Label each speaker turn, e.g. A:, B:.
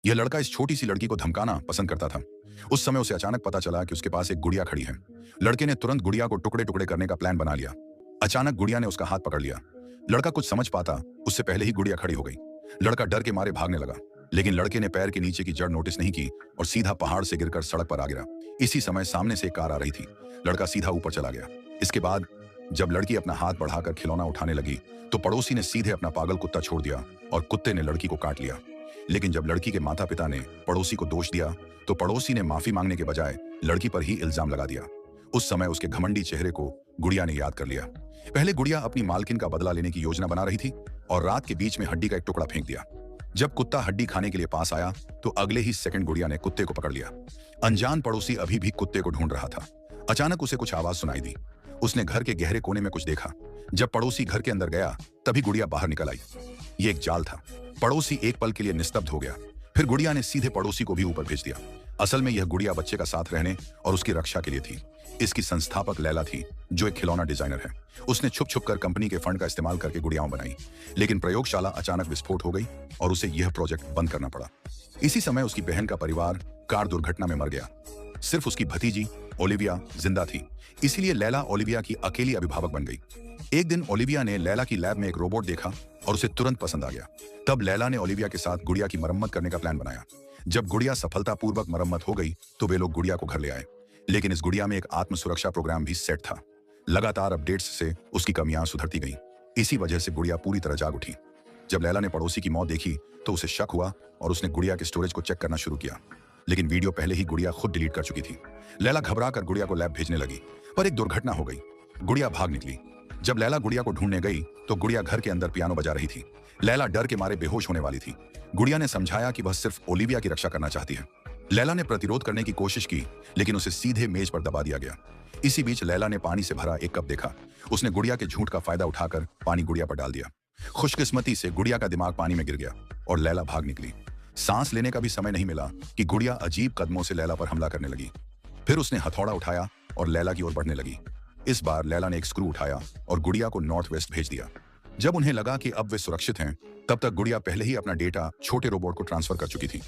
A: यह लड़का इस छोटी सी लड़की को धमकाना पसंद करता था। उस समय उसे अचानक पता चला कि उसके पास एक गुड़िया खड़ी है। लड़के ने तुरंत गुड़िया को टुकड़े टुकड़े करने का प्लान बना लिया। अचानक गुड़िया ने उसका हाथ पकड़ लिया। लड़का कुछ समझ पाता उससे पहले ही गुड़िया खड़ी हो गई। लड़का डर के मारे भागने लगा, लेकिन लड़के ने पैर के नीचे की जड़ नोटिस नहीं की और सीधा पहाड़ से गिरकर सड़क पर आ गिरा। इसी समय सामने से एक कार आ रही थी। लड़का सीधा ऊपर चला गया। इसके बाद जब लड़की अपना हाथ बढ़ाकर खिलौना उठाने लगी तो पड़ोसी ने सीधे अपना पागल कुत्ता छोड़ दिया और कुत्ते ने लड़की को काट लिया। लेकिन जब लड़की के माता पिता ने पड़ोसी को दोष दिया तो पड़ोसी ने माफी मांगने के बजाय लड़की पर ही इल्जाम लगा दिया। उस समय उसके घमंडी चेहरे को गुड़िया ने याद कर लिया। पहले गुड़िया अपनी मालकिन का बदला लेने की योजना बना रही थी और रात के बीच में हड्डी का एक टुकड़ा फेंक दिया। जब कुत्ता हड्डी खाने के लिए पास आया तो अगले ही सेकंड गुड़िया ने कुत्ते को पकड़ लिया। अनजान पड़ोसी अभी भी कुत्ते को ढूंढ रहा था। अचानक उसे कुछ आवाज सुनाई दी। उसने घर के गहरे कोने में कुछ देखा। जब पड़ोसी घर के अंदर गया तभी गुड़िया बाहर निकल आई। ये एक जाल था। पड़ोसी एक पल के लिए निस्तब्ध हो गया। फिर गुड़िया ने सीधे पड़ोसी को भी ऊपर भेज दिया। असल में यह गुड़िया बच्चे का साथ रहने और उसकी रक्षा के लिए थी। इसकी संस्थापक लैला थी, जो एक खिलौना डिजाइनर है। उसने छुप छुप कर कंपनी के फंड का इस्तेमाल करके गुड़ियाओं बनाई। लेकिन प्रयोगशाला अचानक विस्फोट हो गई और उसे यह प्रोजेक्ट बंद करना पड़ा। इसी समय उसकी बहन का परिवार कार दुर्घटना में मर गया। सिर्फ उसकी भतीजी ओलिविया जिंदा थी। इसीलिए लैला ओलिविया की अकेली अभिभावक बन गई। एक दिन ओलिविया ने लैला की लैब में एक रोबोट देखा और उसे तुरंत पसंद आ गया। तब लैला ने ओलिविया के साथ गुड़िया की मरम्मत करने का प्लान बनाया। जब गुड़िया सफलतापूर्वक मरम्मत हो गई तो वे लोग गुड़िया को घर ले आए। लेकिन इस गुड़िया में एक आत्म सुरक्षा प्रोग्राम भी सेट था। लगातार अपडेट्स से उसकी कमियां सुधरती गईं। इसी वजह से गुड़िया पूरी तरह जाग उठी। जब लैला ने पड़ोसी की मौत देखी तो उसे शक हुआ और उसने गुड़िया के स्टोरेज को चेक करना शुरू किया। लेकिन वीडियो पहले ही गुड़िया खुद डिलीट कर चुकी थी। लैला घबरा कर गुड़िया को लैब भेजने लगी, पर एक दुर्घटना हो गई। गुड़िया भाग निकली। जब लैला गुड़िया को ढूंढने गई तो गुड़िया घर के अंदर पियानो बजा रही थी। लैला डर के मारे बेहोश होने वाली थी। गुड़िया ने समझाया कि वह सिर्फ ओलिविया की रक्षा करना चाहती है। लैला ने प्रतिरोध करने की कोशिश की, लेकिन उसे सीधे मेज पर दबा दिया गया। इसी बीच लैला ने पानी से भरा एक कप देखा। उसने गुड़िया के झूठ का फायदा उठाकर पानी गुड़िया पर डाल दिया। खुशकिस्मती से गुड़िया का दिमाग पानी में गिर गया और लैला भाग निकली। सांस लेने का भी समय नहीं मिला कि गुड़िया अजीब कदमों से लैला पर हमला करने लगी। फिर उसने हथौड़ा उठाया और लैला की ओर बढ़ने लगी। इस बार लैला ने एक स्क्रू उठाया और गुड़िया को नॉर्थ वेस्ट भेज दिया। जब उन्हें लगा कि अब वे सुरक्षित हैं, तब तक गुड़िया पहले ही अपना डेटा छोटे रोबोट को ट्रांसफर कर चुकी थी।